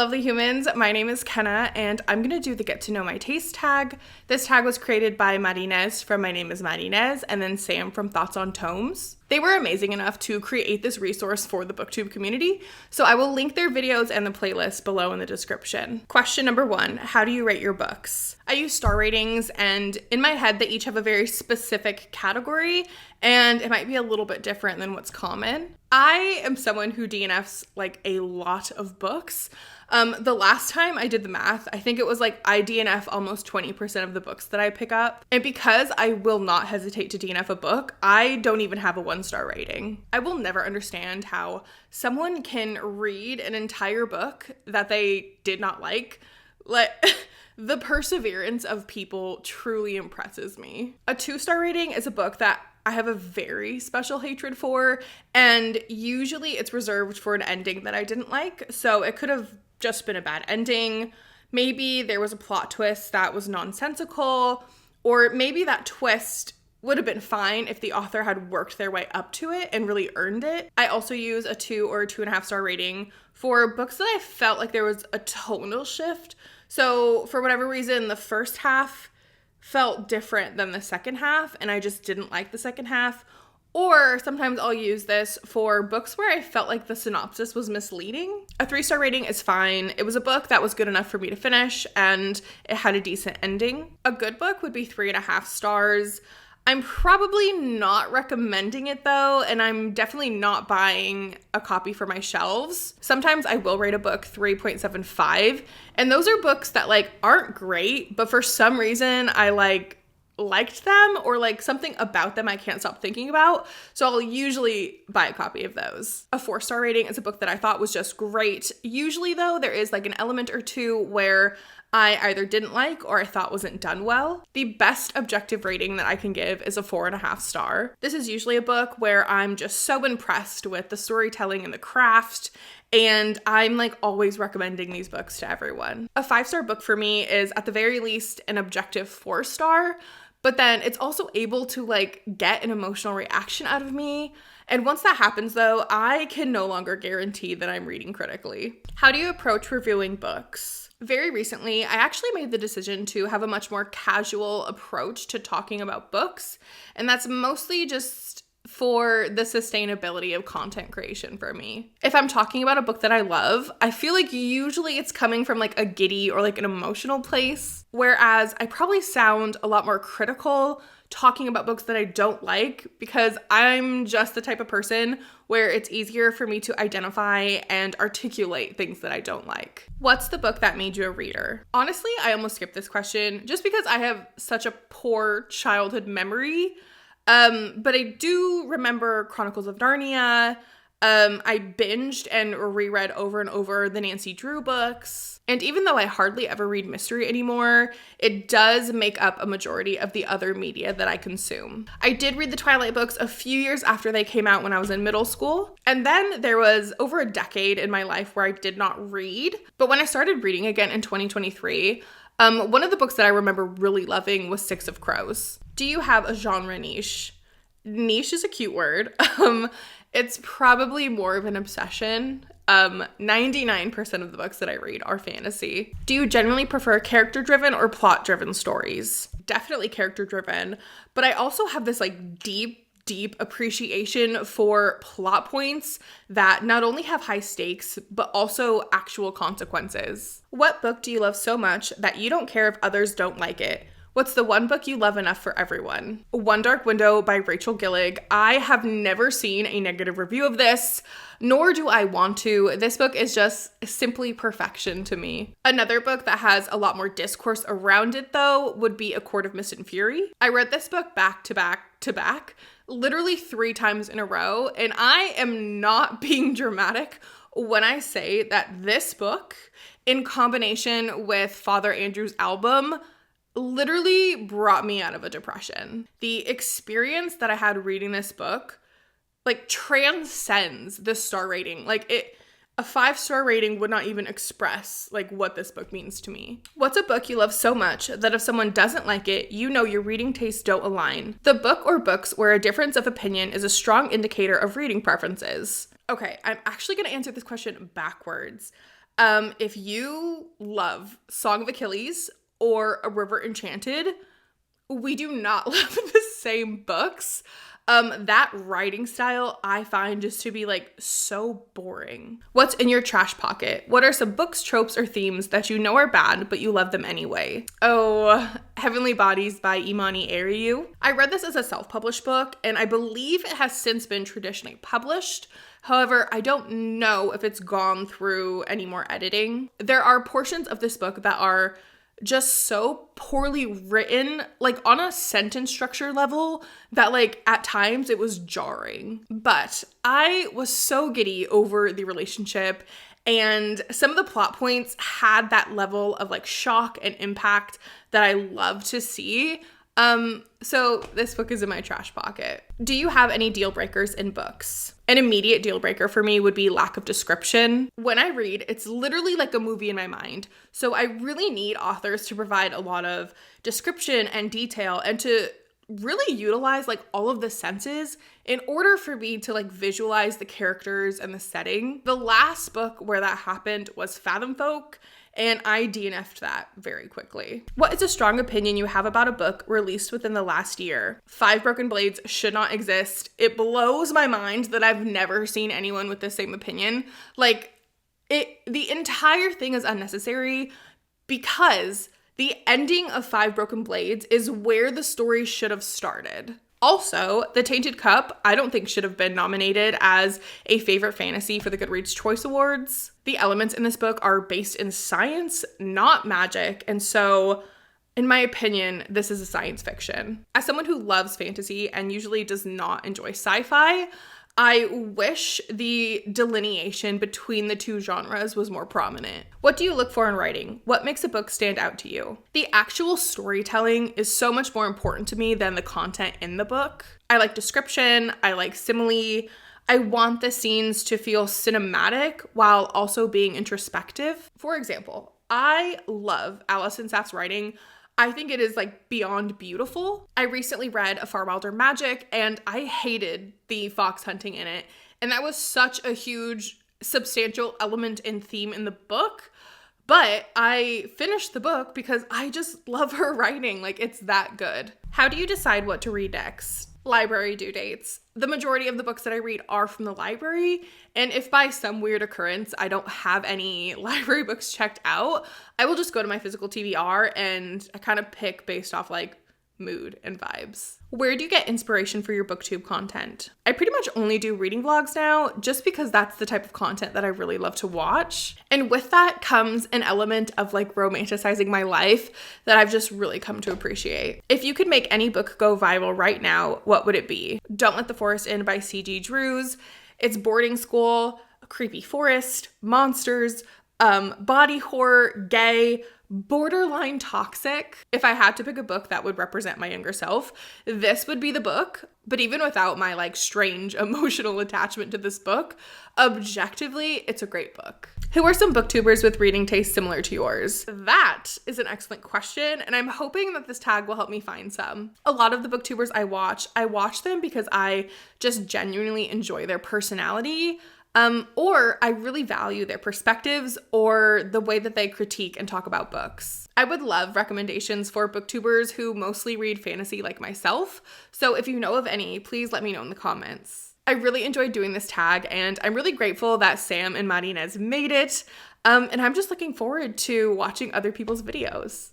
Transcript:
lovely humans. My name is Kenna, and I'm going to do the Get to Know My Taste tag. This tag was created by Marinez from My Name is Marinez, and then Sam from Thoughts on Tomes. They were amazing enough to create this resource for the BookTube community, so I will link their videos and the playlist below in the description. Question number 1, how do you rate your books? I use star ratings, and in my head, they each have a very specific category, and it might be a little bit different than what's common. I am someone who DNFs like a lot of books. The last time I did the math, I think it was like I DNF almost 20% of the books that I pick up. And because I will not hesitate to DNF a book, I don't even have a 1-star rating. I will never understand how someone can read an entire book that they did not like. The perseverance of people truly impresses me. A 2-star rating is a book that I have a very special hatred for, and usually it's reserved for an ending that I didn't like. So it could have just been a bad ending. Maybe there was a plot twist that was nonsensical, or maybe that twist would have been fine if the author had worked their way up to it and really earned it. I also use a 2 or 2.5-star rating for books that I felt like there was a tonal shift. So for whatever reason, the first half felt different than the second half, and I just didn't like the second half. Or sometimes I'll use this for books where I felt like the synopsis was misleading. A 3-star rating is fine. It was a book that was good enough for me to finish, and it had a decent ending. A good book would be 3.5 stars. I'm probably not recommending it though, and I'm definitely not buying a copy for my shelves. Sometimes I will rate a book 3.75, and those are books that aren't great, but for some reason I liked them, or something about them I can't stop thinking about. So I'll usually buy a copy of those. A 4-star rating is a book that I thought was just great. Usually though, there is an element or two where I either didn't like or I thought wasn't done well. The best objective rating that I can give is a 4.5 star. This is usually a book where I'm just so impressed with the storytelling and the craft, and I'm always recommending these books to everyone. A 5-star book for me is at the very least an objective 4-star, but then it's also able to get an emotional reaction out of me. And once that happens though, I can no longer guarantee that I'm reading critically. How do you approach reviewing books? Very recently, I actually made the decision to have a much more casual approach to talking about books, and that's mostly just for the sustainability of content creation for me. If I'm talking about a book that I love, I feel like usually it's coming from a giddy or an emotional place, whereas I probably sound a lot more critical talking about books that I don't like, because I'm just the type of person where it's easier for me to identify and articulate things that I don't like. What's the book that made you a reader? Honestly, I almost skipped this question just because I have such a poor childhood memory. But I do remember Chronicles of Narnia. I binged and reread over and over the Nancy Drew books. And even though I hardly ever read mystery anymore, it does make up a majority of the other media that I consume. I did read the Twilight books a few years after they came out when I was in middle school. And then there was over a decade in my life where I did not read. But when I started reading again in 2023, one of the books that I remember really loving was 6 of Crows. Do you have a genre niche? Niche is a cute word. It's probably more of an obsession. 99% of the books that I read are fantasy. Do you generally prefer character-driven or plot-driven stories? Definitely character-driven, but I also have this deep appreciation for plot points that not only have high stakes, but also actual consequences. What book do you love so much that you don't care if others don't like it? What's the one book you love enough for everyone? One Dark Window by Rachel Gillig. I have never seen a negative review of this, nor do I want to. This book is just simply perfection to me. Another book that has a lot more discourse around it, though, would be A Court of Mist and Fury. I read this book back to back, literally 3 times in a row, and I am not being dramatic when I say that this book, in combination with Father Andrew's album, literally brought me out of a depression. The experience that I had reading this book transcends the star rating. A 5-star rating would not even express what this book means to me. What's a book you love so much that if someone doesn't like it, you know your reading tastes don't align? The book or books where a difference of opinion is a strong indicator of reading preferences. Okay, I'm actually going to answer this question backwards. If you love Song of Achilles or A River Enchanted, we do not love the same books. That writing style I find just to be like so boring. What's in your trash pocket? What are some books, tropes, or themes that you know are bad, but you love them anyway? Oh, Heavenly Bodies by Imani Ariu. I read this as a self-published book, and I believe it has since been traditionally published. However, I don't know if it's gone through any more editing. There are portions of this book that are just so poorly written, like on a sentence structure level, that like at times it was jarring. But I was so giddy over the relationship, and some of the plot points had that level of like shock and impact that I love to see. So this book is in my trash pocket. Do you have any deal breakers in books? An immediate deal breaker for me would be lack of description. When I read, it's literally like a movie in my mind. So I really need authors to provide a lot of description and detail and to really utilize like all of the senses in order for me to like visualize the characters and the setting. The last book where that happened was Fathom Folk, and I DNF'd that very quickly. What is a strong opinion you have about a book released within the last year? Five Broken Blades should not exist. It blows my mind that I've never seen anyone with the same opinion. Like, the entire thing is unnecessary because the ending of Five Broken Blades is where the story should have started. Also, The Tainted Cup, I don't think should have been nominated as a favorite fantasy for the Goodreads Choice Awards. The elements in this book are based in science, not magic, and so, in my opinion, this is a science fiction. As someone who loves fantasy and usually does not enjoy sci-fi, I wish the delineation between the two genres was more prominent. What do you look for in writing? What makes a book stand out to you? The actual storytelling is so much more important to me than the content in the book. I like description, I like simile. I want the scenes to feel cinematic while also being introspective. For example, I love Alison Saft's writing. I think it is like beyond beautiful. I recently read A Far Wilder Magic and I hated the fox hunting in it. And that was such a huge, substantial element and theme in the book. But I finished the book because I just love her writing. Like, it's that good. How do you decide what to read next? Library due dates. The majority of the books that I read are from the library, and if by some weird occurrence I don't have any library books checked out, I will just go to my physical TBR and I kind of pick based off like mood and vibes. Where do you get inspiration for your BookTube content? I pretty much only do reading vlogs now just because that's the type of content that I really love to watch. And with that comes an element of like romanticizing my life that I've just really come to appreciate. If you could make any book go viral right now, what would it be? Don't Let the Forest In by C.G. Drews. It's boarding school, a creepy forest, monsters, body horror, gay, borderline toxic. If I had to pick a book that would represent my younger self, this would be the book. But even without my like strange emotional attachment to this book, objectively, it's a great book. Who are some booktubers with reading tastes similar to yours? That is an excellent question, and I'm hoping that this tag will help me find some. A lot of the booktubers I watch them because I just genuinely enjoy their personality. Or I really value their perspectives or the way that they critique and talk about books. I would love recommendations for booktubers who mostly read fantasy like myself. So if you know of any, please let me know in the comments. I really enjoyed doing this tag, and I'm really grateful that Sam and Marinez made it. And I'm just looking forward to watching other people's videos.